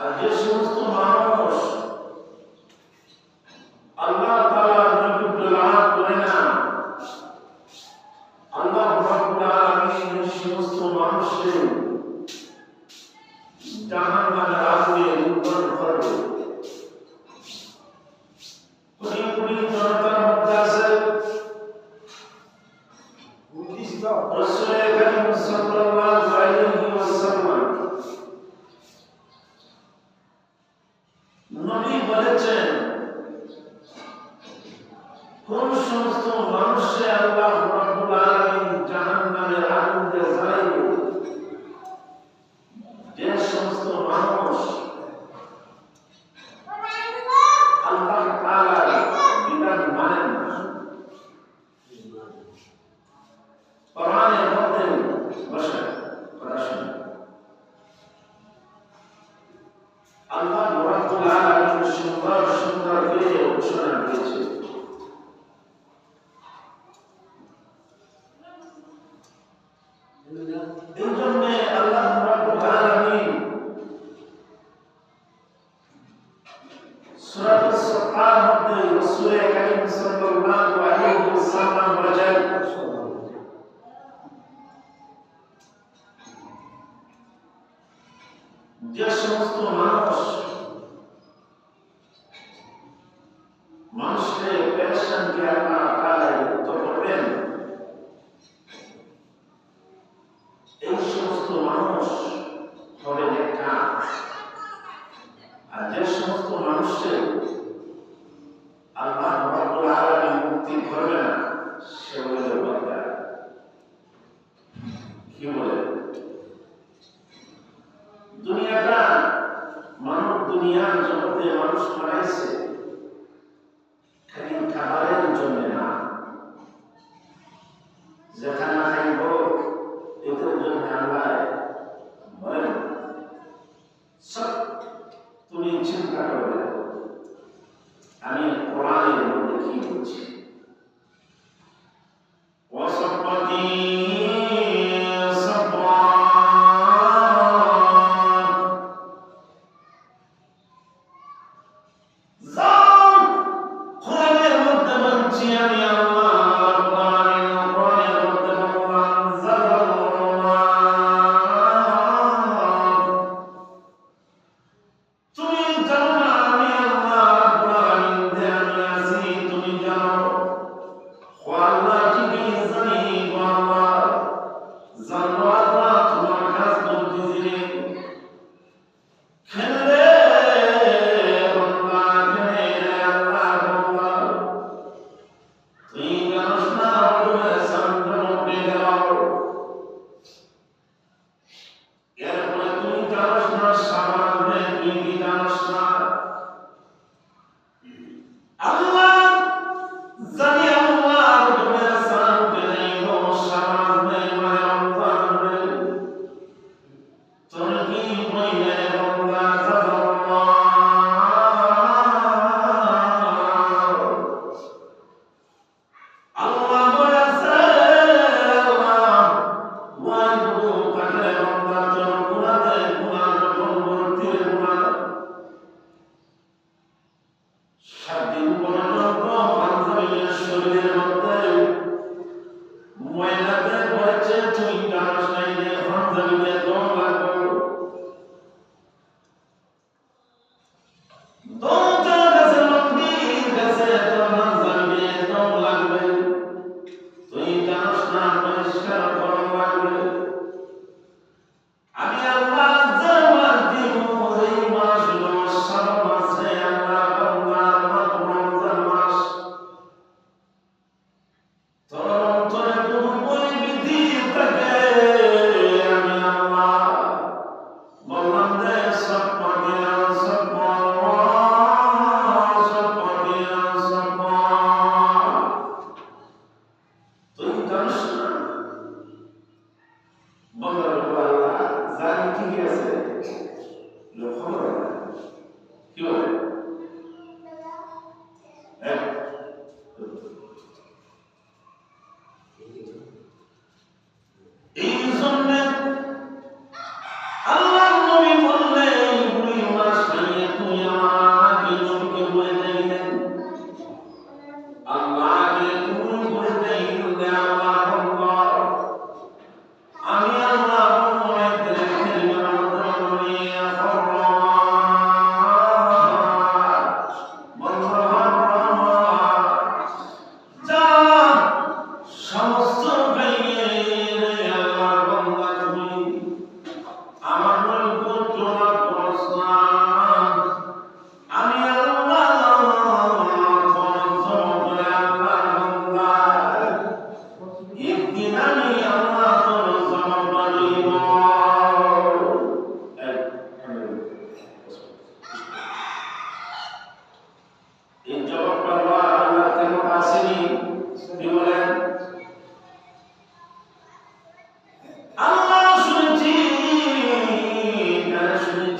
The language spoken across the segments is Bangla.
আর যে সমস্ত মানুষ আল্লাহ তাআলার নবী দোয়া করে না, আল্লাহ রাব্বুল আলামিন এই সমস্ত মানুষকে জাহান্নামের আগুনে নিক্ষেপ করবে। কোটি কোটি জনতার মধ্যে আছে রাসূল কারীম সাল্লাল্লাহু আলাইহি ওয়াসাল্লাম। নবী বলেছেন, কোন সমস্ত মানুষকে আল্লাহ রাব্বুল আলামিন জাহান্নামের আগুন দিয়ে জ্বালাইবে, যে সমস্ত মানুষ আল্লাহ তাআলার বিধান মানেন না। কোরআনের মধ্যে বসে পড়াশোনা আল্লাহ রাব্বুল আলামিন সুন্দর সুন্দর করে ঘোষণা দিয়েছে। এই জন্য আল্লাহ রাব্বুল আলামিন সূরা আস-সাফফার মধ্যে রাসূল কারীম সাল্লাল্লাহু আলাইহি ওয়াসাল্লাম বলেন, যে সমস্ত মানুষকে পেরেশান কে আল্লাহ তাআলা মুক্ত করবেন, এই সমস্ত মানুষ হবে নেককার। আর যে সমস্ত মানুষকে আল্লাহ রাব্বুল আলামিন মুক্তি করবে না, সে হলো বদকার। কি বলে দুনিয়াটা মানব দুনিয়ার জগতে মানুষ বানাইছে খালি খাবারের জন্য না, যেখানে খাইব এটার জন্য আল্লাহ বলেন। সব তুমি চিন্তা করবে আমি কোরআনের মধ্যে কি বলছি। ওয়াসাফাতি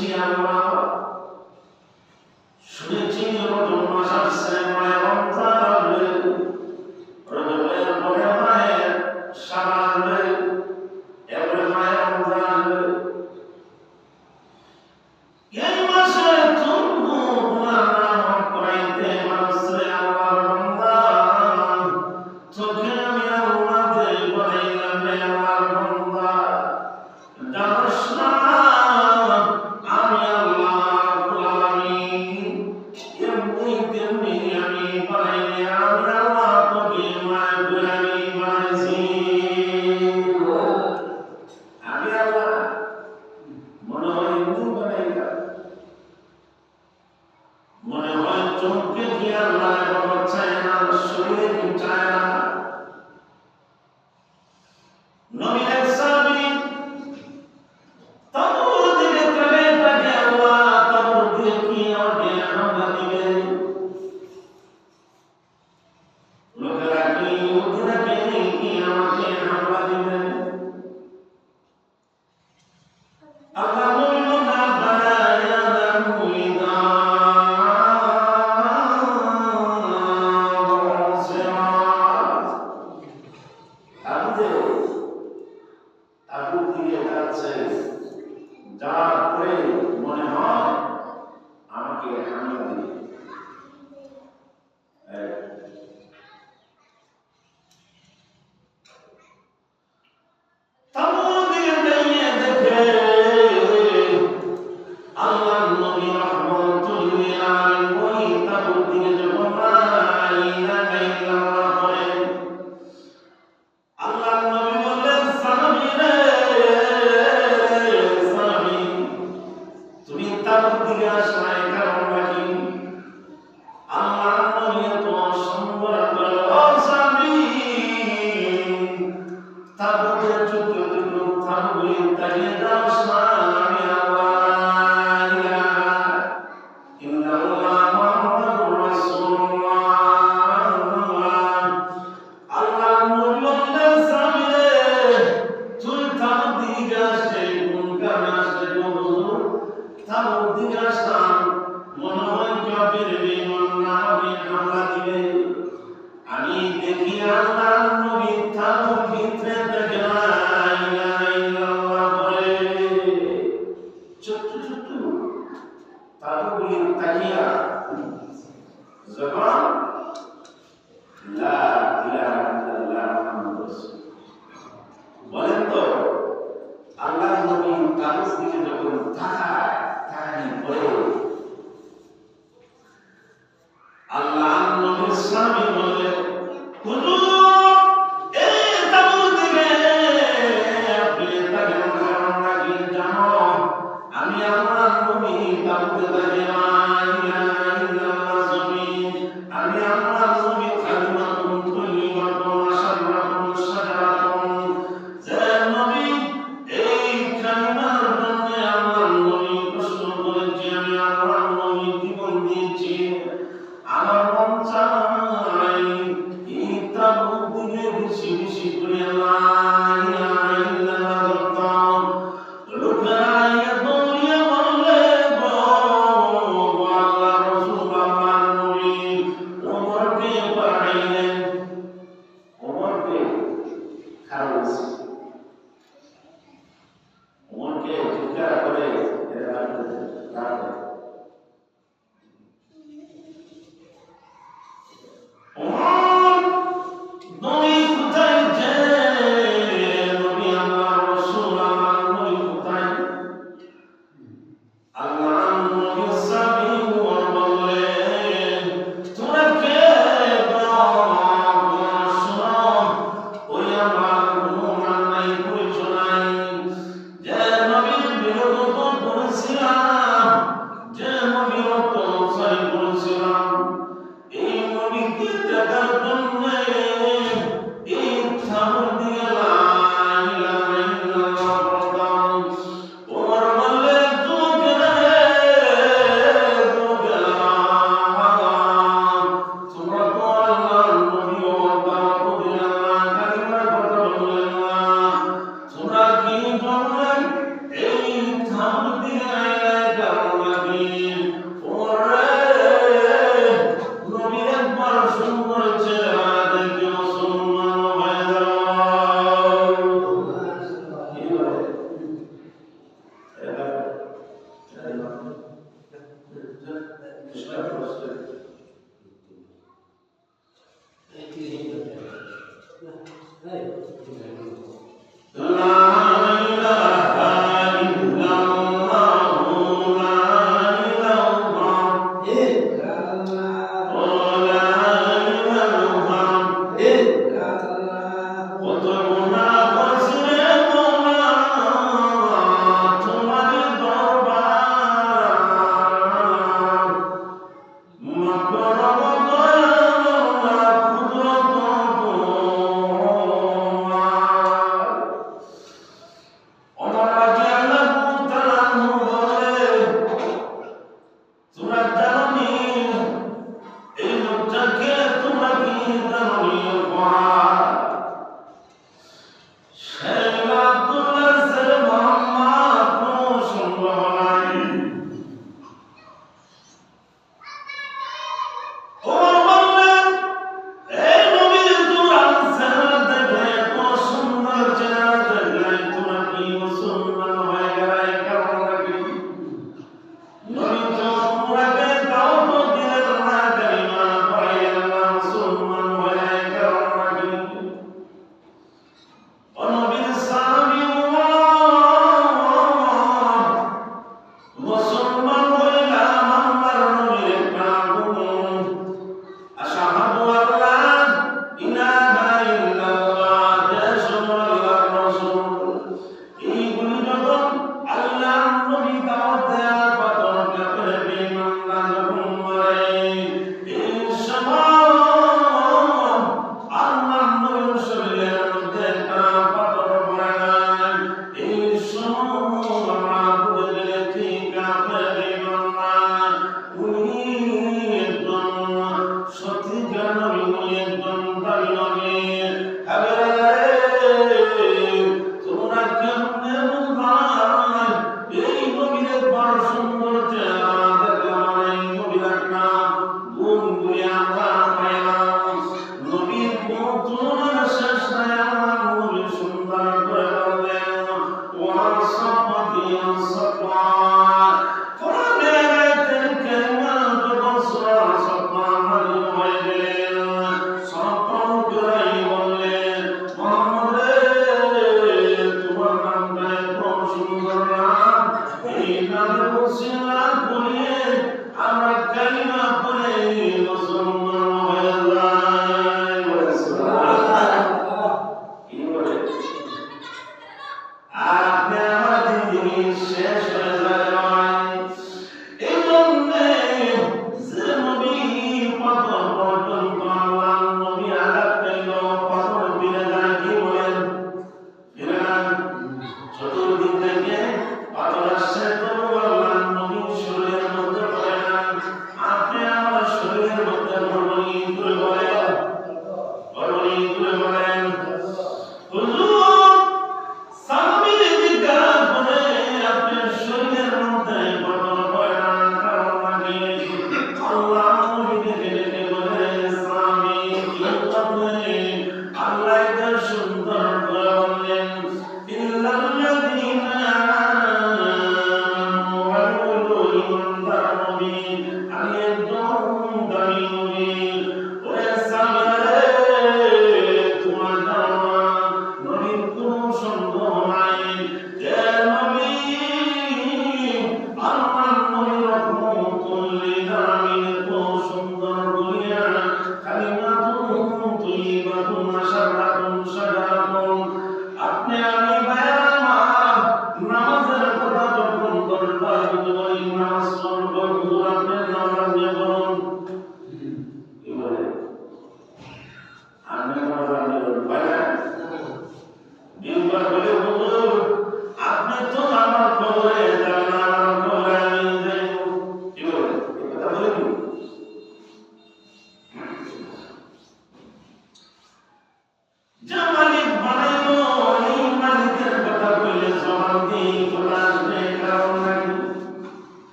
শুনেছি আল্লাহ, শুনেছি রজব মাস আসছে, মায়ে রমজান আসবে, রজবের পরে মায়ে শাবান আসবে, এরপরে মায়ে রমজান আসবে। এই মাসে তুমি গুনাহ মাফ করাইতে মানুষে আল্লাহর বান্দা, তোকে আমি আল্লাহ দেই বলাইলাম রে আল্লাহর বান্দা, জানোস না আমি আল্লাহ রাব্বুল আলামিন এমনি তেমনি আমি বানাইনি, আমি আল্লাহ তোকে মায়া করে আমি বানাইছি। আমি আল্লাহ মনে হয় এমনি বানাইলাম, মনে হয় চোখকে কি আল্লাহ বাবা চায় না, শরীরে কি চায় না। নবী সাহাবী তাবুর দিকে চলে থাকে, আল্লাহ তাবুর দিকে কি আমাকে হামলা দিবে, লোকেরা কি ইহুদিরা কি আমাকে হামলা দিবে। আল্লাহ বলল না ফালা ইয়ালামু ইদা আবু দিয়ে যাচ্ছে, যার পরে মনে হয় আমাকে হামলা দিবে। তাবুর দিকে যাইয়ে দেখে আল্লাহ নবী রাহমাতুল লিল আলামিন ওই তাবুর দিকে যখন লা ইলাহা ইল্লাল্লাহ বলেন, আল্লাহ নবী বললেন সাহাবী রে, সাহাবী তুমি তাবুর দিকে আসলে কারণটা কি? আল্লাহ নবী তো সম্বোধন করে, ও সাহাবী তাবুকে যুদ্ধ যুদ্ধ তাবুকে তাকিয়ে দাও না, আমি আল্লাহ ইলাহা ইল্লাল্লাহ মুহাম্মাদুর রাসূলুল্লাহ। আল্লাহ নবী বললেন সাহাবী রে, তুই তাবুর দিকে আসলে কোন কারণে আসলে গো হুজুর? তাবুর দিকে আসলাম, মনে হয় কাফির বেঈমান আমাকে হামলা দিবে। আমি দেখি আল্লাহ নবী তাবুর ভিতরে থেকে লা ইলাহা ইল্লাল্লাহ বলে, ছোট্ট ছোট্ট তাবুগুলি তাকিয়া যখন লা ইলাহা ইল্লাল্লাহ মুহাম্মাদুর রাসূলুল্লাহ বলেন তো, আল্লাহ নবী তাবুর দিকে যখন তাকানি করে, আল্লাহ নবীর সাহাবী বলে, হুজুর এই তাবুর দিকে আপনি তাকানোর কারণটা কি জানো? আমি আল্লাহ নবী তাবুতে তাকিয়ে লা ইলাহা ইল্লাল্লাহ জমি, আমি আল্লাহ নবী কালিমাতুন তাইয়্যিবাতুন শাররাতুন শাজারাতুন, যে নবী এই কালিমার জন্য আল্লাহ নবী কষ্ট করেছি, আমি আল্লাহ নবী জীবন দিয়েছি। আমার মন চাই এই তাবুর দিকে বেশি বেশি করে লা ইলাহা ইল্লাল্লাহ বলতাম। লোকেরা দৌড়িয়ে বললে, গো আল্লাহ রাসূল আল্লাহ নবী ওমরকে পাঠাইলেন, ওমরকে খারাপ ওমরকে জিজ্ঞাসা করে নবী কোথায়, যে নবী আল্লাহ রাসূল আল্লাহ নবী কোথায়? আল্লাহ নবী সাহাবী ওমর বললেন, তোরা কে শোনো, ওই আমার কোনো মান নাই, পরিচয় নাই, যে নবীর বিরোধ করেছিলাম, যে নবীর অত্যাচার করেছিলাম, এই নবীকে দেখার জন্য এই তাবুর দিকে লা ইলাহা ইল্লাল্লাহ বলতাম। ওমর বললেন, তোকে রে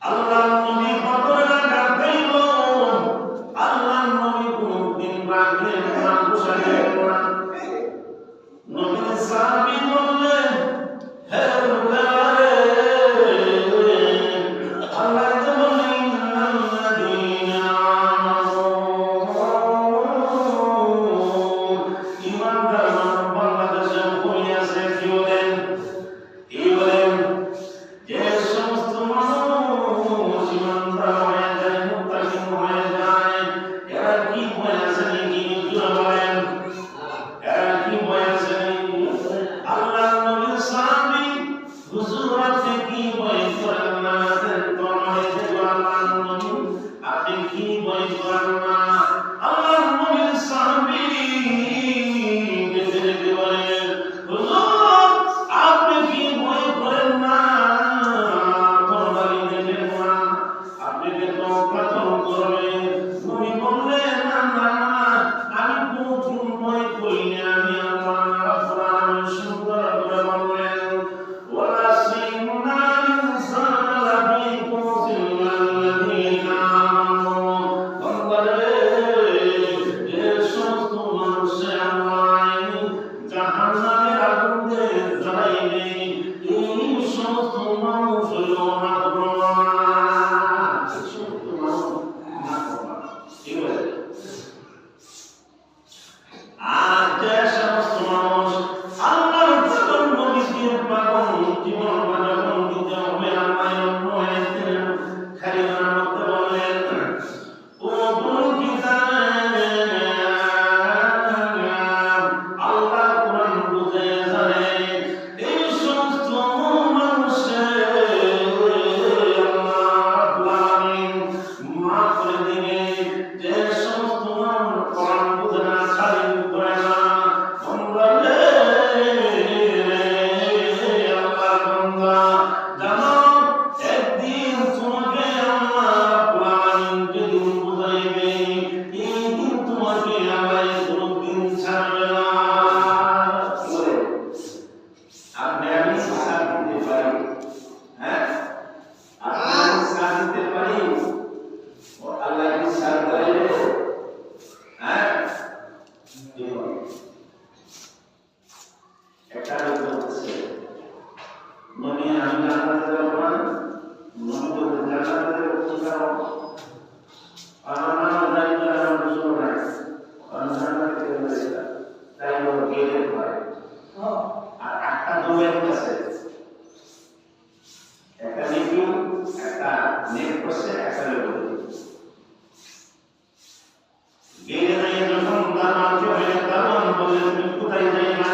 আল্লাহ নবী বদর জান্নাতের উত্তর আমার দায়িত্ব আমার শুরু নাই জান্নাতে গেলে তাই বড় গেলে হয় আর একটা দুয়ের কাছে একটা রিভিউ একটা নেট করছে একটা লেভেল গেলে নাই যখন দামান চলে দামান বলে তুমি কোথায় যাই না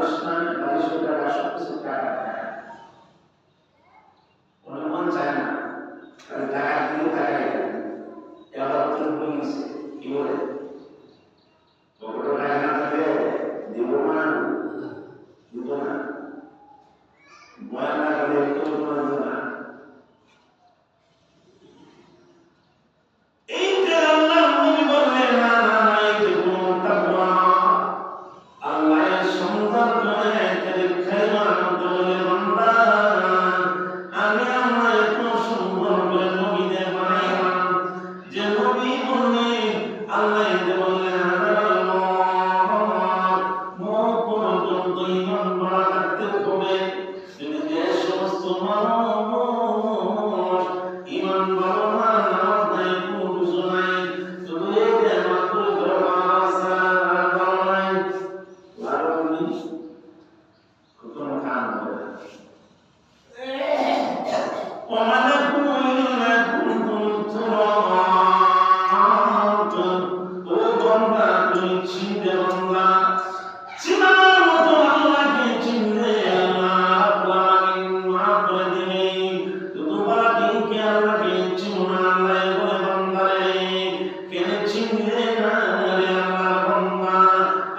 Ustaz টাকা সব কিছু টাকা টাকা ওনার মন চায় না কারণ টাকা দিয়ে টাকাই এবার অর্জন হয়ে গেছে কি বলে পকেটে টাকা না থাকলে দিব না দিব না বয়ান না করে কেউ তোমার দিব না এই যে আল্লাহ নবী বললেন না না না এই যে কোন তাকওয়া আল্লাহ সুন্দর করে পরীক্ষার মাধ্যমে বান্দা আমি আল্লাহ এত সুন্দর করে নবীদের বানাইলাম যে নবী বললেন আল্লাহ যে বললেন মত পর্যন্ত ইমান বাড়া রাখতে হবে যদি যে সমস্ত মানুষ ইমান বাড়া নামাজ নাই কোনো কিছু নাই শুধু এই যে মাত্র ধর্মাচার নাই লাগানি কোনো কাম হবে وملكوا إلا كنتم ترابا وضربا تشيد الله চিনার মতো আল্লাহকে চিনলে আল্লাহ মাফ করে দিবেন তোমরা কি আল্লাহকে চিনো না আল্লাহ বলে বান্দারে কেন চিনলে না রে আল্লাহ বান্দা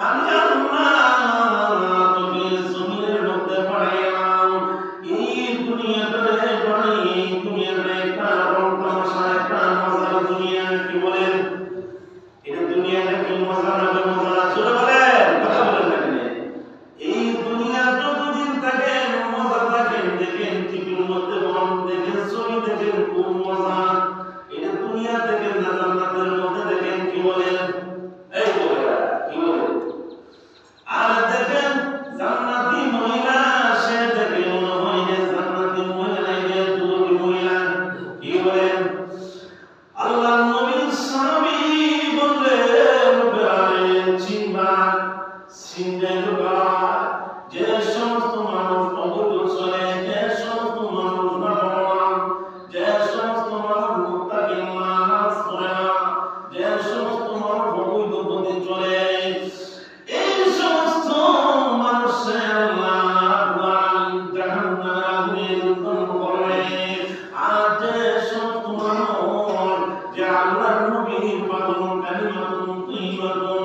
আমি আল্লাহ তোকে জমিনের মধ্যে পাঠাইলাম এই দুনিয়াতে বানাই দুনিয়াতে একটা রং তামাশা একটা মজার দুনিয়া কি বলেন এটা দুনিয়াটা কি মজা না মজা ছোট বলেন কথা বলেন না কেন এই দুনিয়া যতদিন থাকে মজা থাকে দেখেন টিভির মধ্যে বল দেখেন ছবি দেখেন খুব মজা এটা দুনিয়া দেখেন না জান্নাতের মধ্যে দেখেন কি বলেন এই বলেন কি বলেন আর দেখেন জান্নাতি মহিলা সে দেখে মনে হয় যে জান্নাতি মহিলা নাই যে যুবতী মহিলা কি বলেন আল্লাহ নবীর সাহাবী বললেন আরে চিনবা চিনতে লোকা যে সমস্ত মানুষ অবৈধ চলে যে সমস্ত মানুষ নাফরমান যে সমস্ত মানুষ মুত্তাকিন নামাজ পড়ে না যে সমস্ত মানুষ অবৈধ পথে চলে এই সমস্ত মানুষের আল্লাহ জাহান্নামে আগুনে দগ্ধ করে আর যে সমস্ত মানুষ যে আল্লাহর নবীর পাগল কালিমাতুন তাইয়্যিবাতুন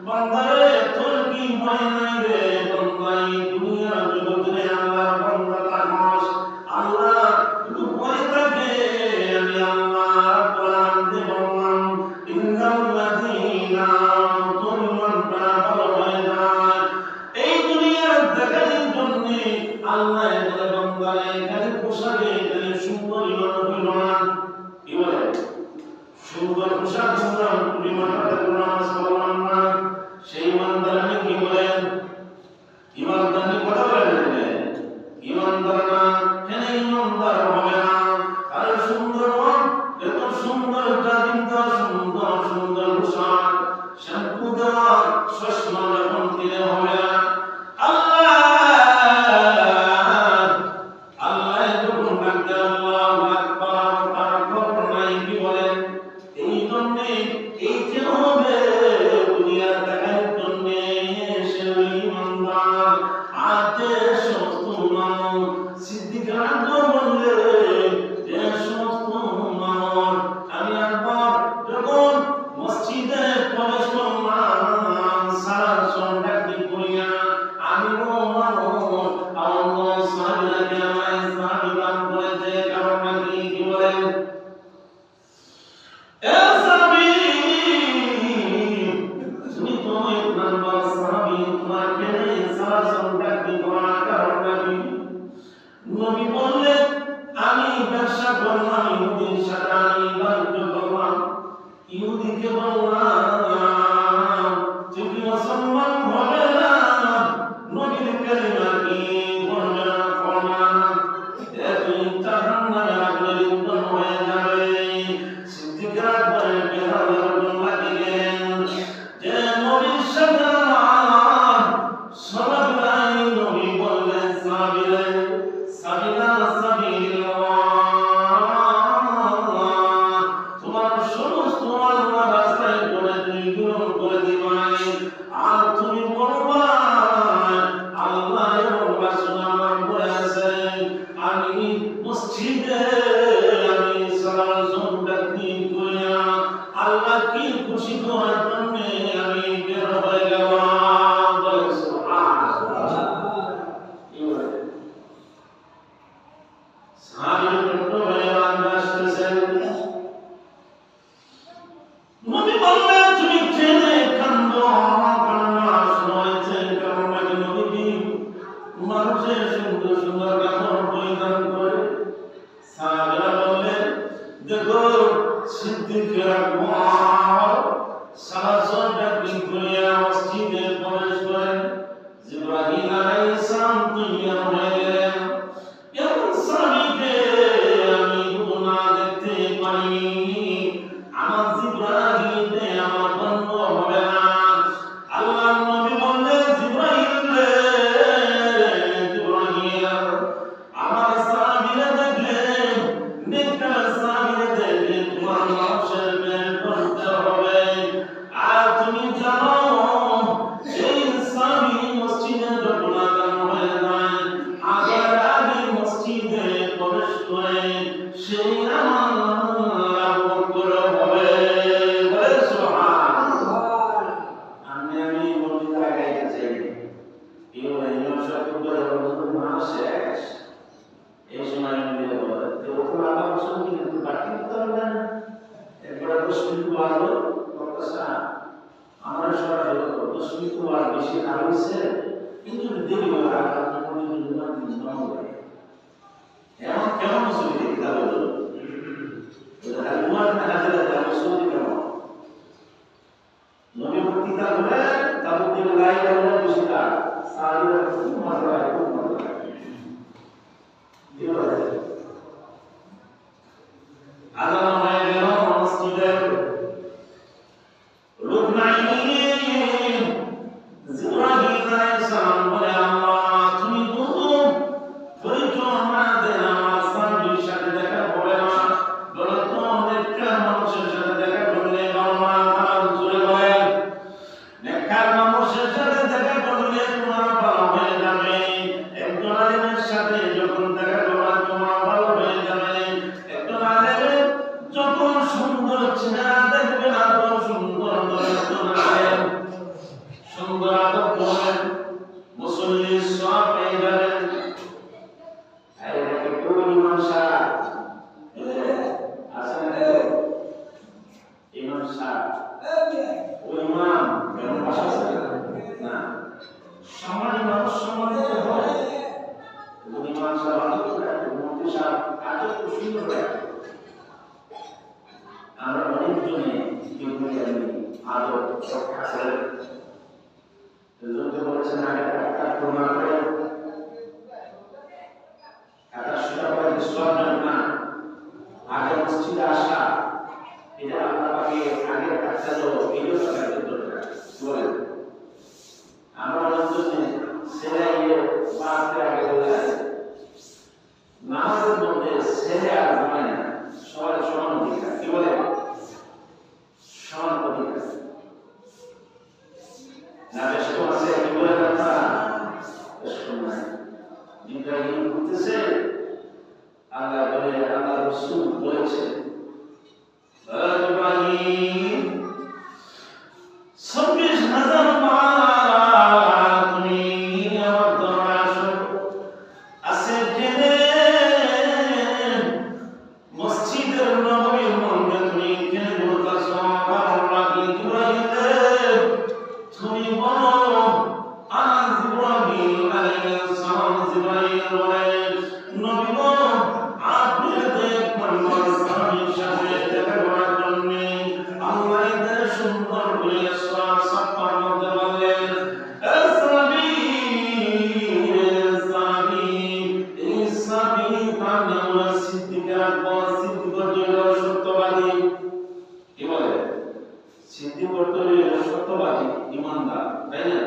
বান্দারে তোর কি ভয় নাই রে বান্দা এই দুনিয়ার জগতে আল্লাহর বান্দা তাকস আল্লাহ তুই ভয় থাকে আমি আল্লাহ কোরআন দে বললাম ইন্নাল্লাযীনা তুমিমান ভালো হয়ে যায় এই দুনিয়ার দেখার জন্য আল্লাহ বলে বান্দারে খালি পোশাকে খালি সুন্দর ইমান হইল না কি বলে সুন্দর পোশাক পরলাম তুমি মাথাতে নামাজ পড়লাম না সেই ইমানদার কি বলেন ইমানদার কথা বলেন না ইমানদার না কেন ইমানদার হবে না আর সুন্দর মন এত সুন্দর জাতিটা সুন্দর সুন্দর পোশাক শ্যাম্পু দেওয়া চশমা যখন কিনে হবে না আল্লাহ আল্লাহ যখন ডাকতে আল্লাহু আকবার তার খবর নাই কি বলেন এই জন্য এই যে হবে দুনিয়া দেখার জন্য সে ইমানদার আজ সমস্ত মানুষ সিদ্দিক আকবর বললেন যে সমস্ত মানুষ আমি একবার যখন মসজিদে প্রবেশ করলাম সারা সন্ধ্যাকে করিয়া আমি মানুষ আমার সাহাবীকে আমায় সাহাবী দান করেছে কারণ নাকি কি বলেন তুমি তো ইমান বল সাহাবী তোমার কেন সারা সন্ধ্যাকে করা কারণ নাকি নবী বললেন মানুষের সুন্দর সুন্দর কাপড় পরিধান করে। সাহাবারা বললেন, দেখো সিদ্দিকের আকবর সালাসত ব্যাপী করিয়া মসজিদে প্রবেশ করেন। জিবরাইল আলাইহিস সালাম তৈয়ার হয়ে গেলেন। এমন সাহাবীকে আমি না দেখতে পারিনি। আমার জিবরাইল আমার বন্ধু হবে না। আল্লাহর নবী বললেন, জিবরাইল রে, জিবরাইল আমার সাহাবীরা দেখলেন, নেককার সাহাবীরা দেখলেন, তোমার মানুষের বের করতে হবে। আর তুমি জানো এই সাহাবী মসজিদে যখন আযান হয়ে যায়, আযানের আগে মসজিদে প্রবেশ করে সেই আমার আবু বকর হবে। বলে সুবহানাল্লাহ। আমি মসজিদে আগাইতে চাই, কেউ এমন সব করে মানুষ শেষ। এই সময় আমি বলে তো আমার পছন্দ কিন্তু বাকি করতে হবে না। একবার দশমিক বাড়লো কথা আমার সবাই হলো দশমিক আর বেশি না হয়েছে, কিন্তু দেরি হলো আর আপনি এমন কেমন মুসলিম কিতাব হলো আলমান হাজারা যা মুসলিম কেমন নবী কিতাব বলে তাবুদ্দিন লাইলা হলো বেশি কাজ সাহাবীরা খুব মজা হয়, খুব মজা হয়। আযান হয়ে গেল মসজিদের লোক নাই। জিবরাইল আলাইহিস সালাম বলে, আল্লাহ তুমি তো পরিচয় না দেন, আমার সাহাবীর সাথে দেখা হবে না। বলো তো নেককার মানুষের সাথে দেখা করলে বাবা আমার জোরে বলেন, নেককার মানুষের সাথে দেখা করলে তোমার ভালো হয়ে যাবে। একজন আলেমের সাথে যখন দেখা করবা তোমার ভালো হয়ে যাবে। একজন আলেমের যখন সুন্দর চেহারা দেখবে না তো সুন্দর একজন আলেম সুন্দর আদব করবেন, মুসল্লি সব পেয়ে যাবেন। ইমাম সাহেব আসেন, ইমাম সাহেব ও ইমাম কেন ভাষা না সম্মানী মানুষ সম্মানিত হয়। ইমাম সাহেব আদব করে, মন্ত্রী সাহেব আদব খুব সুন্দর করে। আমরা অনেকজনে কেউ আদব রক্ষা করে বলেছেন আগে একটা প্রমাণ করে একটা সুরা করে ইসলামের না আগে মসজিদে আসা, এটা আমরা আগে আগে একটা ভিডিও সাথে দরকার বলেন। আমরা অনেকজনে ছেলে বাড়তে আগে বলে আছে নামাজের মধ্যে ছেলে আর হয় না, সবার সমান অধিকার। কি বলে? সমান অধিকার না বেশ আছে। কি বলে আপনারা সময় ইব্রাহিম বলতেছে, আল্লাহ বলে, আল্লাহ রাসূল বলেছে, ইব্রাহিম 26,000 বার তুমি আমার দরবারে আসো। আসে জেনে মসজিদের নববীর মধ্যে তুমি কেন বলতেছো আল্লাহ ইব্রাহিম তুমি বলো আজ ইব্রাহিম আলাইহিস সালাম জিবরাইল বলে, নবী গো আপনি দেখবেন সাহাবীর সাথে দেখা করার জন্য আল্লাহ এদের সুন্দর করে সূরা সাফফার মধ্যে বললেন, সাহাবী এই সাহাবী তার নাম হলো সিদ্দিকের আকবর। সিদ্দিক হলো সত্যবাদী। কি বলে? সিদ্দিক হলো সত্যবাদী, ইমানদার, তাই না?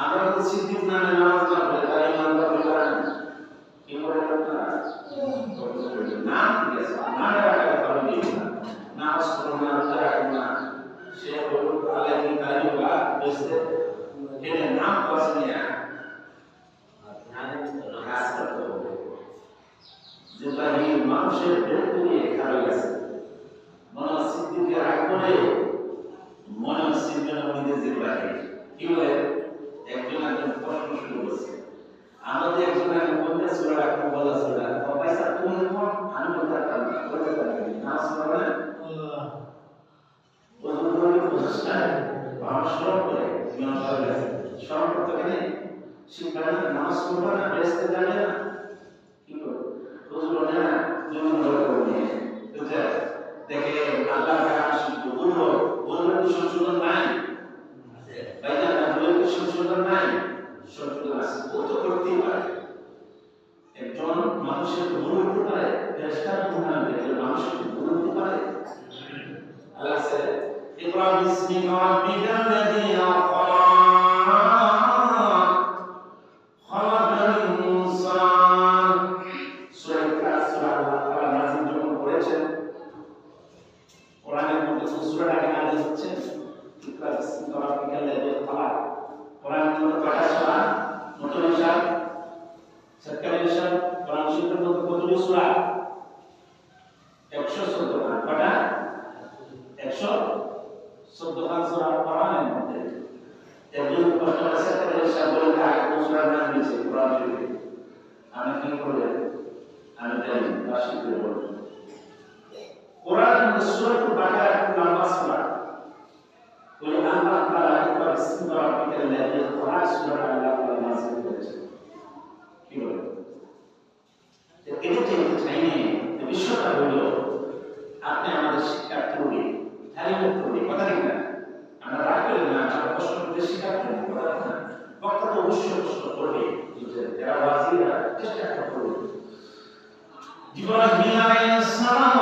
আমরা তো সিদ্দিক নামে নামাজ না পড়ে তাই ইমানদার হতে পারে না। কি করে আপনারা নাম ঠিক আছে, নামে রাখা পারবে না, নামাজ পড়ো না, রোজা রাখো না, সে হলো আলাদা তাই হোগা বুঝতে এর নাম পছন্দ না খাস করতে হবে। যেটা এই মানুষের বিরুদ্ধে নিয়ে খারাপ আছে মনে সিদ্দিকের আকবরে মনে সিদ্দিকের মধ্যে যে লাগে কি বলে একজন একজন প্রশ্ন শুরু করছে। আমাদের একজন একজন বলতে সূরা রাখতে বলা সূরা পয়সা তুমি কোন আমি বলতে পারি না সূরা না আল্লাহ ওই প্রশ্ন মানুষ সব করে বিনা সরকার সব করতে নেই শিখবে না, নামাজ পড়বে না, বেহেশতে যাবে না, কি করবে? হুজুর বলে না তুমি ভালো করে নিয়ে দেখে আল্লাহ কালাম শিখবে, বলবো বলবেন তো সংশোধন নাই ভাইজান, না বলবেন তো সংশোধন নাই, সংশোধন আছে, ও তো করতেই পারে। একজন মানুষের ভুল হতে পারে, ফেরেশতার ভুল না হতে পারে, মানুষের ভুল হতে পারে। আল্লাহ বলে ইকরা বিসমি রাব্বিকাল লাযী খলাক খলাকাল ইনসান। সূরা ইকরা সূরা আল্লাহ তাআলা নাযিল যখন করেছেন, কোরআনের মধ্যে সূরাটাকে নাযিল হচ্ছে ইকরা বিসমি রাব্বিকাল লাযী খলাক। কোরআনের মধ্যে কয়টা সূরা? মুতাওয়াশিয়া, সাতকালিশা, কোরআন শরীফের মধ্যে কতগুলো সূরা? 114 খান। কয়টা? 114 খান সূরা কোরআনের মধ্যে। একজন প্রশ্ন আছে সাতকালিশা বলে কাকে কোন সূরার নাম দিয়েছে কোরআন শরীফে? আমি কি করব? আমি জানি না, শিখতে বলবো। কোরআনের মধ্যে সূরাতুল বাকারা একটা লম্বা সূরা। ওই আল্লাহ তাআলা ইকরা বিসমি রাব্বিকাল লাযী খলাক সূরা আল্লাহ তাআলা নাযিল করেছেন। কি বলে? এটা চাইতে চাইনি, বিষয়টা হলো আপনি আমাদের শিক্ষার্থী হলে তালিমুক্ত হলে, কথা ঠিক না? আমরা রাগ করি না, আমরা প্রশ্ন করতে শিক্ষার্থী হলে কথা না, বক্তা তো অবশ্যই প্রশ্ন করবে, যারা ওয়াজিরা চেষ্টা করবে। ইব্রাহিম আলাইহিস সালাম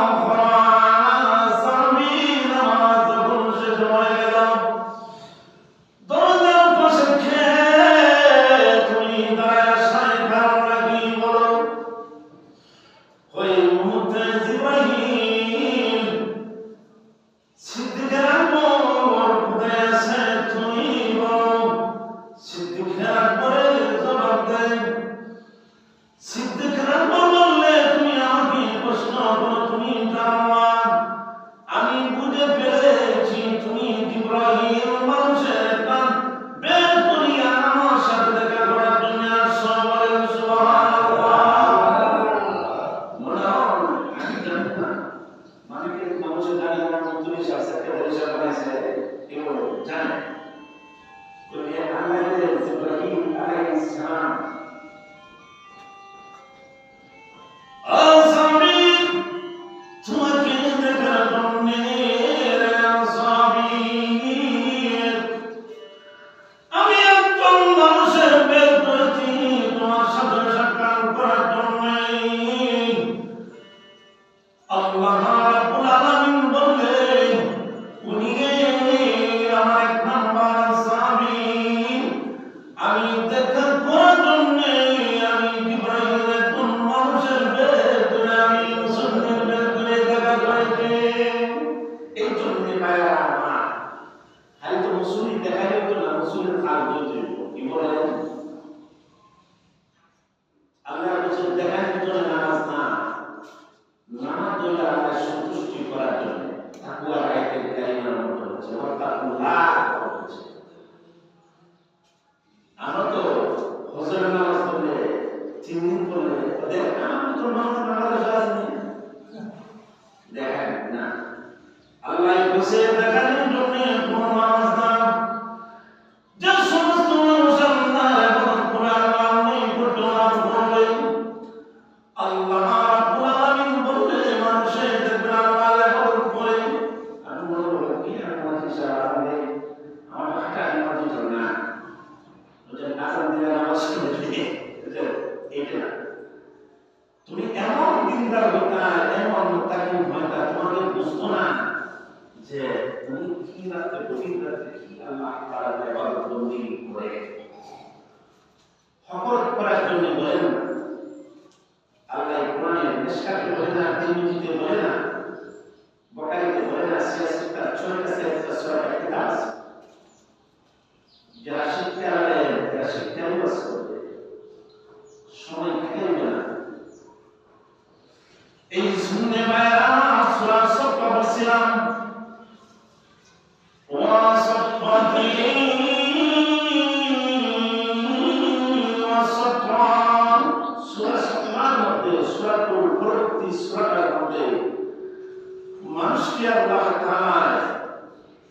মানুষকে আল্লাহ তাআলা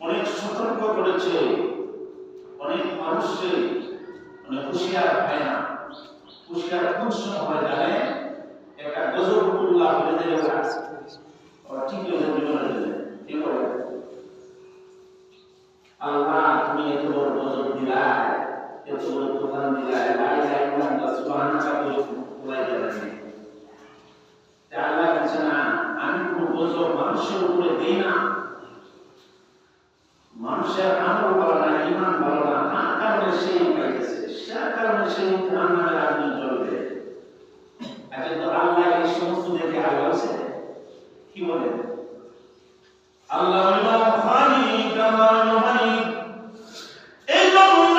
অনেক সতর্ক করেছে, অনেক মানুষকে হুঁশিয়ার হয় না। হুঁশিয়ার কোন সময় হয় জানে? একটা গজবুল্লাহ বলে দেবে ওরা ঠিক হয়ে যাবে জীবনে দেবে। কি করে? আল্লাহ তুমি এত বড় গজব দিলাই, এত বড় কোরআন দিলাই, লা ইলাহা ইল্লাল্লাহ সুবহানাল্লাহ বলে যাবে। আল্লাহ বলছে না, আমি কোন গজব মানুষের উপরে দেই না। মানুষের আমল ভালো না, ইমান ভালো না, তার কারণে সেই পাইতেছে, সে কারণে সেই জাহান্নামের আগুনে জ্বলবে। আচ্ছা, তো আল্লাহ এই সমস্ত দেখে আল্লাহ আছে কি বলে? আল্লাহ খালিক আমার মালিক। এই জন্য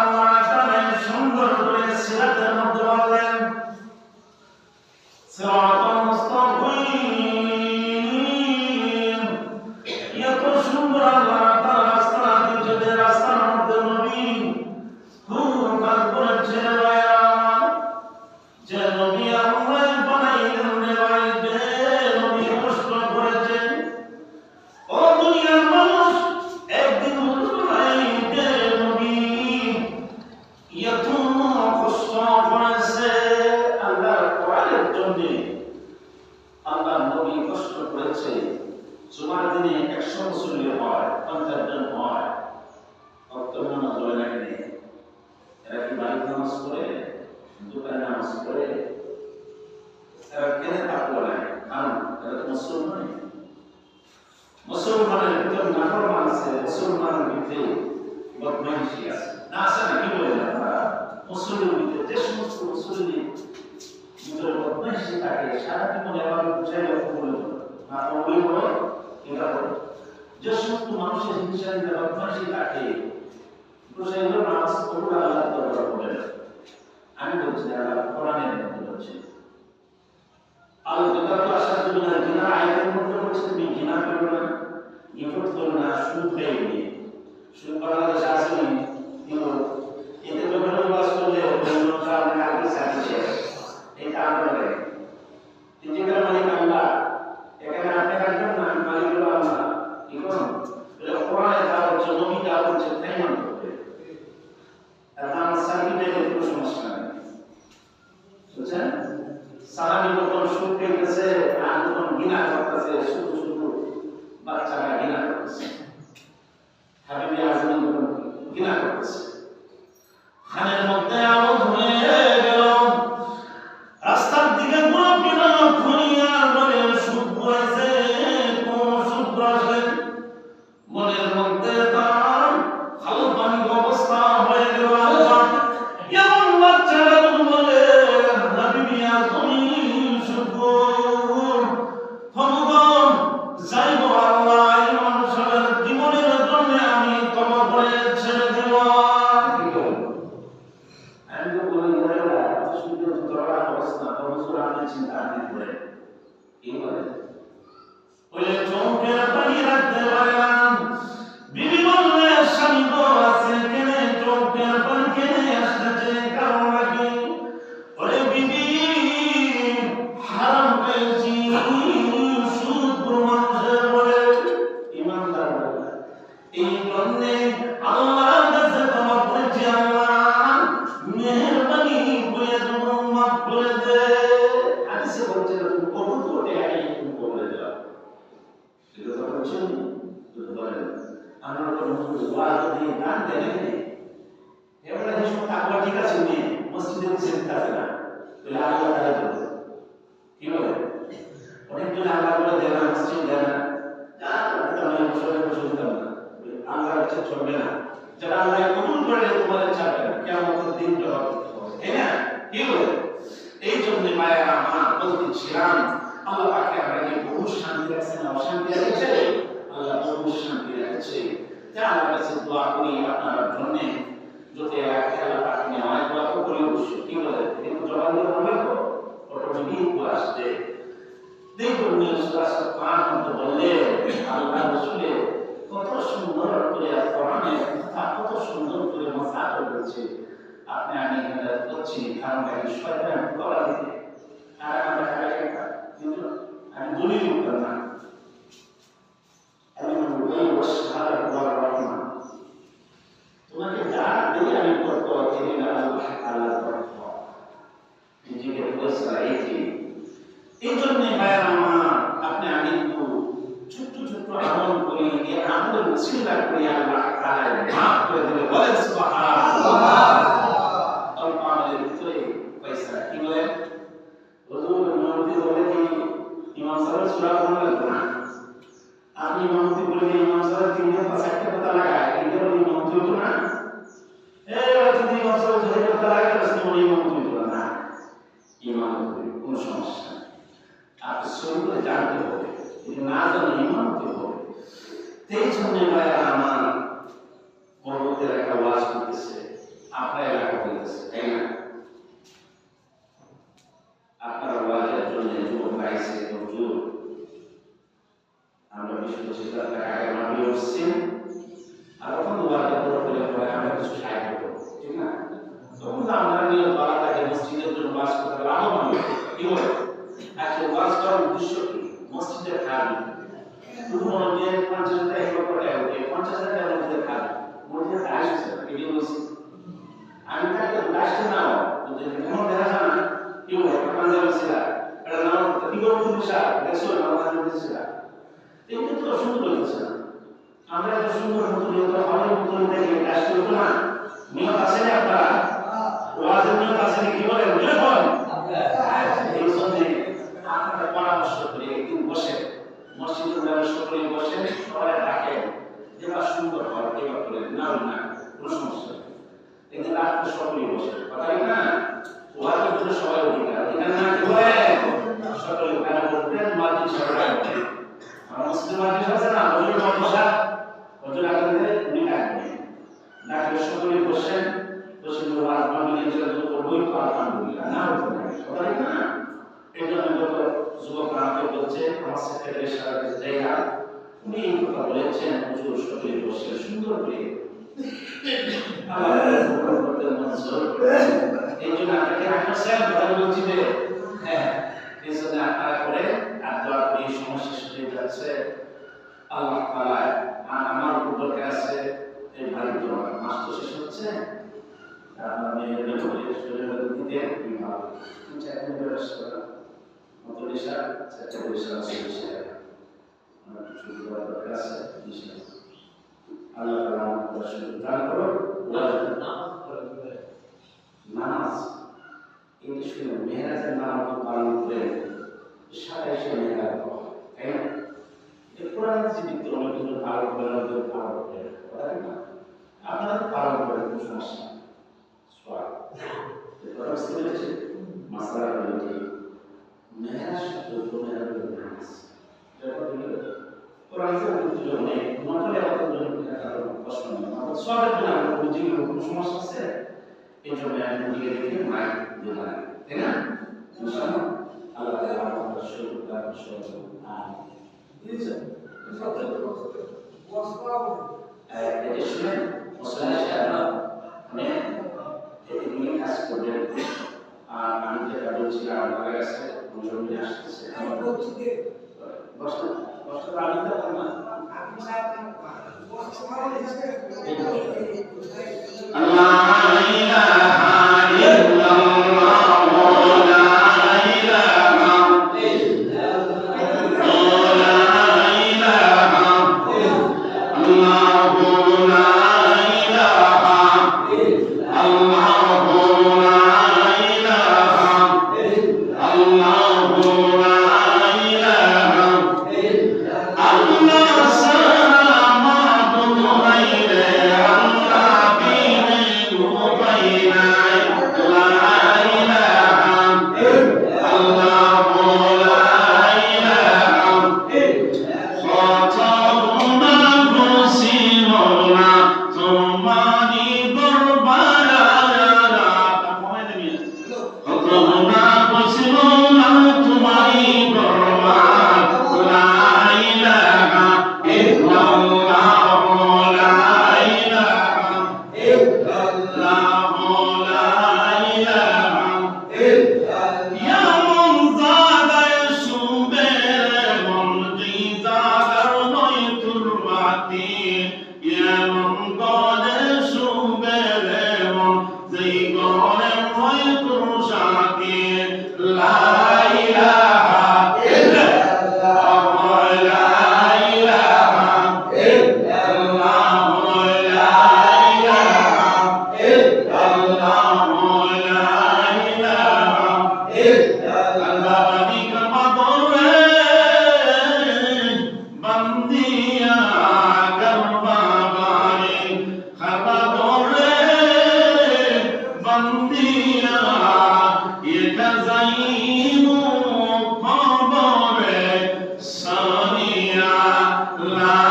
আল্লাহ তাআলা সুন্দর করে সিরাতের মধ্যে বললেন, সিরাতাল মুস্তাকিম। এত সুন্দর আল্লাহ তাআলা রাস্তা দিয়েছে, যে রাস্তার মধ্যে নবী খুব কাজ করেছে। যে নবী আল্লাহ বানাইলেন রে ভাই, যে নবী কষ্ট করেছেন। ও দুনিয়ার মানুষ, একদিন বলবে ভাই যে নবী এত কষ্ট করেছে আল্লাহ কোরআনের জন্য। আল্লাহ নবী কষ্ট করেছে। জুমার দিনে 100 মুসল্লি হয়, 50 জন হয়, অক্টোবর নামাজ হয় না কেন? এরা কি বাড়িতে নামাজ পড়ে, দোকানে নামাজ পড়ে? এরা কেন তাকওয়া নাই? কারণ এরা তো মুসলমান। মুসলমানের ভিতরে নাফরমান আছে, মুসলমানের ভিতরে বদমাইশি আছে, না আছে না? কি বলেন আপনারা? মুসলিমের ভিতরে যে সমস্ত মুসলিম ভিতরে বদমাইশি থাকে, সারা জীবন এবার বুঝাই বলে না বললেই হয় এটা বলে। যে সমস্ত মানুষের হিংসা বদমাইশি থাকে, বুঝাইলেও নামাজ পড়লে আল্লাহ দরবার হবে না। আমি বলছি আল্লাহ কোরআনের মধ্যে বলছে, আল্লাহ আসার জন্য ঘৃণা আয়াতের মধ্যে বলছে তুমি ঘৃণা করবে না, ইফত করবে না, সুদ খাইবে। সুদ বাংলাদেশে আসেনি, কিন্তু এতে যখন বাস করলে কারণে আগে চাইছে এটা আমরা যেখানে মালিক আল্লাহ, এখানে আপনি রাখবেন না, মালিক হলো আল্লাহ। কি করুন? কোরআনে দেওয়া হচ্ছে, নবী দেওয়া হচ্ছে, তাই মনে করবে। আর আমার সার্টিফিকেটের কোনো সমস্যা নেই, বুঝছেন? সাহাবী যখন সুদ খাইতেছে আর যখন ঘৃণা করতেছে, শুধু শুধু বাচ্চারা ঘৃণা করতেছে, হাবিবি আজমি যখন ঘৃণা করতেছে, খানের মধ্যে আওয়াজ হয়ে গেল, রাস্তার দিকে ঘুরে ঘুরিয়া বলে সুদ করেছে, কোন সুদ করেছে? মনের মধ্যে তার খালো পানি অবস্থা হয়ে গেল। এমন বাচ্চারা বলে হাবিবি আজমি সুদ ভগবান যাইব আল্লাহ এই মানুষের জীবনের জন্য আমি তওবা করে ছেড়ে দেব। আমি তো বলি সুদের দরকার অবস্থা হুজুর আপনি চিন্তা করে কি বলে? ওই চোখের পানি রাখতে পারে না। বিবি বললে স্বামী তো আছে, কেনে চোখের পানি কেনে আসতেছে কারণ নাকি? ওরে বিবি হারাম পেয়েছি, সুদ মানুষের বলে ইমানদার বলে। এই জন্যে আল্লাহর কাছে তওবা করেছি, আল্লাহ মেহেরবানি করে তুমি মাফ করে দে। হাদিসে বলছে তুমি কবুল করে আগে তুমি কবুল দাও। এটা তো বলছেন বলেন আমরা তো ওয়াজ দিয়ে গান দেন এবারে এই সময় তাকওয়া ঠিক আছে নি মসজিদে যেতে থাকে না, তাহলে আল্লাহ তাআলা বলে কি বলে? অনেকজন আল্লাহ বলে দেন না, মসজিদ দেন না, যা আমি বসে বসে দিতাম না, আল্লাহর কাছে চলবে না। যারা আল্লাহ কবুল করে তোমাদের চাবে না, কিয়ামতের দিন জবাব দিতে হবে, তাই না? কি বলে? এই জন্য মায়েরা আমার বলতেছিলাম আল্লাহ পাকে আপনাকে বহু শান্তি রাখছেন, অশান্তি রেখেছে, আল্লাহ বহু শান্তি রেখেছে। তাই আল্লাহর কাছে দোয়া করি আপনার জন্য, যাতে আল্লাহ পাক নেওয়ার দোয়া করি অবশ্যই। কি বলে? কিন্তু জবাব দিতে হবে তো অটোমেটিক আসবে। দেখুন কোরআন মধ্যে বললে আল্লাহ রাসূলে কত সুন্দর করে কোরআনের কথা কত সুন্দর করে মাসাল করেছে। আপনি আমি এখানে করছি কারণ কি শয়তান কলা দিতে আর আমরা কিন্তু আমি দলিল উত্তর না, আমি বলি ওয়াশহাদু ওয়া রাহমান। তো তোমাকে যা দিয়ে আমি করবো আল্লাহ করবো নিজেকে ফয়সালা এই জন্যে ভাইয়ের আমার আপনি আমি একটু ছোট্ট ছোট্ট আমল করি এই আমলের উসিলা করে আল্লাহ তাআলা মাফ করে দিলে বলেন সুবহানাল্লাহ। অল্প আমলের ভিতরে পয়সা কি বলে হুজুর ইমামতি বলে কি ইমাম সাহেব সূরা পড়া লাগবে না, আপনি ইমামতি বলে ইমাম সাহেব তিনটা পাঁচটা কথা লাগায় এটা বলে ইমামতি হতো না, এই যদি ইমাম সাহেব ধরে কথা লাগায় তাহলে ইমামতি হতো না, ইমামতি কোনো সমস্যা নেই। আপনি সবগুলো জানতে হবে, যদি না জানেন ইমামতি হবে। এই জন্য ভাইয়া আমার পর্বতের একটা ওয়াজ করতেছে, আপনার এলাকা হইতেছে, তাই না? আপনারা ওয়াজের জন্য যুবক গাইছে হুজুর আমরা 20-25 লাখ টাকা আগে মাটি উঠছি, আর তখন ওয়াজের করে আমরা কিছু সাহায্য করবো, ঠিক না? তখন আমরা নিয়ে বলা থাকে মসজিদের জন্য ওয়াজ করতে লাভবান কি বলে আজকে ওয়াজ করার উদ্দেশ্য কি? মসজিদের কাজ শুধু মনে 50,000 টাকা করে ওকে 50,000 টাকা মধ্যে কাজ মসজিদের কাজ আছে এটি বলছি আমি তাকে লাস্টে নাও যদি এমন দেখা যায় না কি বলে পাঞ্জাবি ছিলা এটা নাও কি বলবো দিশা দেখছো আমাদের দিশা এটা তো সুন্দর হচ্ছে না, আমরা এত সুন্দর মতো নিয়ত ভালো মতো দেখে কাজ করব না, নিয়ত আছে না আপনারা ওয়াজের নিয়ত আছে কি বলেন নিয়ত বলেন এই জন্য আপনারা পরামর্শ করে একদিন বসে মসজিদের ব্যবস্থা করে বসে সবাই ডাকেন যেটা সুন্দর হয় এবার করে না না কোনো সমস্যা নেই, এখানে রাখতে সকলেই বসে কথা না ওয়াজের জন্য সবাই অধিকার এখানে না কি বলে সকলে ওখানে বলবেন মাঝি সবাই আমার মুসলিম মাঝি আছে না ওই মাদ্রাসা ওই রাখতে উনি ডাকবেন ডাকলে সকলে বসেন বসে ওয়াজ মাহফিলে যেটা করবই তো আলহামদুলিল্লাহ না কথা না। এই জন্য যত যুবকরা আমাকে বলছে আমার সেক্রেটারি সাহেব জায়গা উনি এই কথা বলেছেন হুজুর সকলে বসে সুন্দর করে আমার করতে মনসুর এই জন্য আপনাকে রাখছেন কথা বলছি যে হ্যাঁ এই জন্য আপনারা করে আর দোয়া করে এই সমস্যা শুনে যাচ্ছে আল্লাহ তাআলা আমার উপর কাছে এই ভারী দোয়া মাস তো শেষ হচ্ছে আপনারা মেয়েদের করে শরীরে দিতে বিভাগ আচ্ছা এখন ব্যবস্থা Motorisha, Motorisha, Motorisha. Allah Taala bersyukur নামাজ ini শুনে মেরাজের নামাজ পালন করে সারা এসে মেরাজ তাই না এই কোরআনের যে বিদ্রোহ কিন্তু পালন করে তাই না আপনারা পালন করেন কোনো সমস্যা সোয়াল এটা বুঝতে মাসলা রয়েছে মেরাজ শব্দ মেরাজ নামাজ এটা বলে কোরআনের বিদ্রোহ নেই মাত্র এত জন্য প্রশ্ন নেই সবের জন্য আমরা বুঝি কোনো সমস্যা আছে এই জন্য আমি দিকে দেখে মাইক দিলাম তাই না ইনশাআল্লাহ আল্লাহ তাআলা আমাদের শুকর করুন বুঝছেন এই শুনে মুসলিম শাহরা মানে এই নিয়ে কাজ করবেন আর আমি যেটা বলছিলাম আমার কাছে বুঝুন আসছে আমার বলছি যে কষ্ট আমি তো না আপনি সাহেব Allah ilaha illallah la ilaha Allah গনে হয়তো শাকির লা ইলাহা ইল্লাল্লাহ লা ইলাহা ইল্লাল্লাহ লা ইলাহা ইল্লাল্লাহ লা ইলাহা ইল্লাল্লাহ বানি কবরে বন্দিয়া করবা বারে খবরে বন্দিয়া এটা যাইমু খবরে সানিয়া লা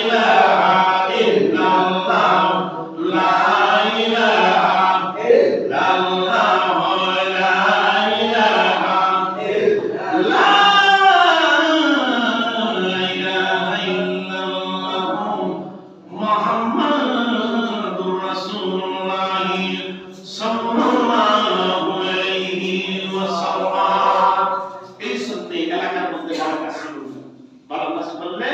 ইলাহা ইল্লাল্লাহ লা ইলাহা ইল্লাল্লাহ লা ইলাহা ইল্লাল্লাহ মুহাম্মাদুর রাসূলুল্লাহ সাল্লাল্লাহু আলাইহি ওয়াসাল্লাম। এই সত্যি এলাকার মধ্যে বারাকা ছিল। বারাকা বললে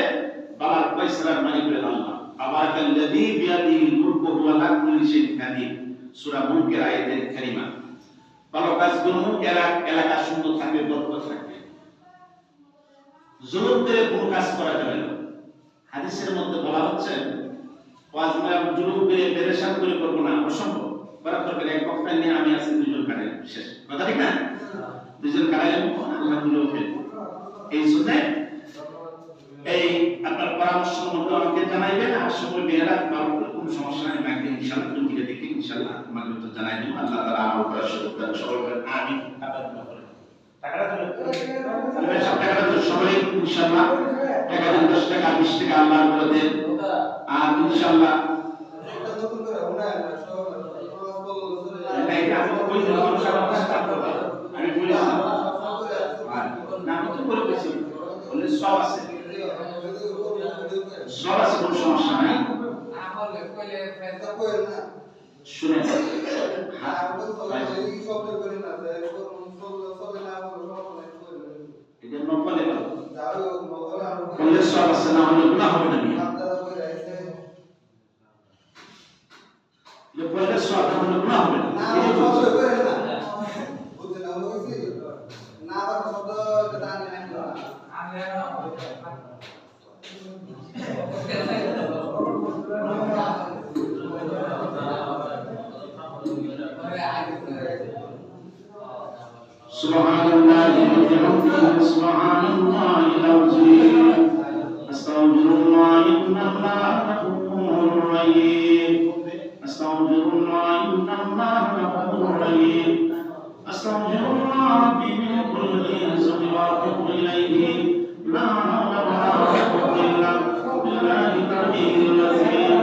বারাক পয়সার মালিক আল্লাহ। আবাদাল্লাযী বিয়াদিহিল মুলকু ওয়া লা কুল্লি শাইইন কাদির। সূরা মুলকের আয়াতের কারিমা। ভালো কাজগুলো এলাকা সুন্দর থাকবে, বরকত থাকবে। জুলুম করে কোনো কাজ করা যাবে না। হাদিসের মধ্যে বলা হচ্ছে জুলুম করে পেরেশান করে করবো না, অসম্ভব। বরাবর এক বক্তা নিয়ে আমি আছি, দুজন কাটাই শেষ কথা, ঠিক না? দুজন কাটাইলাম, আল্লাহ গুলো ফেলবো। এই জন্য এই আপনার পরামর্শ মতো আমাকে জানাইবেন। আর সময় মেয়েরা কোনো সমস্যা নেই, একদিন ইনশাআল্লাহ তুমি দিকে দেখি ইনশাআল্লাহ আমাকে তো জানাই দেবো। আল্লাহ তাআলা আমল করার সুযোগ দেন সকলকে। আমিন। টাকাটা তাহলে সব টাকাটা তো সবাই ইনশাআল্লাহ 10 টাকা 20 টাকা আল্লাহ করে দেন। আর ইনশাআল্লাহ এটা আমি কই দিলাম, আমি বলেছি না, আমি তো বলে দিয়েছি বলে সব আছে, সব আছে, কোনো সমস্যা নাই। শুনে এটা নকলে বললে সব আছে, না হলে গুনাহ হবে না। ये पहले स्वाद हम लोग ना হবে না, এই বলছে বুঝতে না হলো কি না আবার শব্দ যেটা আমি নাই না আমি সুবহানাল্লাহি ওয়া বিহামদিহি সুবহানাল্লাহিল আযীম আস্তাগফিরুল্লাহ ইন্নাল্লাহা গফুরুর রহিম আস্তাগফিরুল্লাহ ইন্নাল্লাহা গফুরুর রহিম আস্তাগফিরুল্লাহ রাব্বি মিন কুল্লি যামবি ওয়া আতুবু ইলাইহি লা হাওলা ওয়া লা কুওয়াতা ইল্লা বিল্লাহিল আলিয়্যিল আযীম।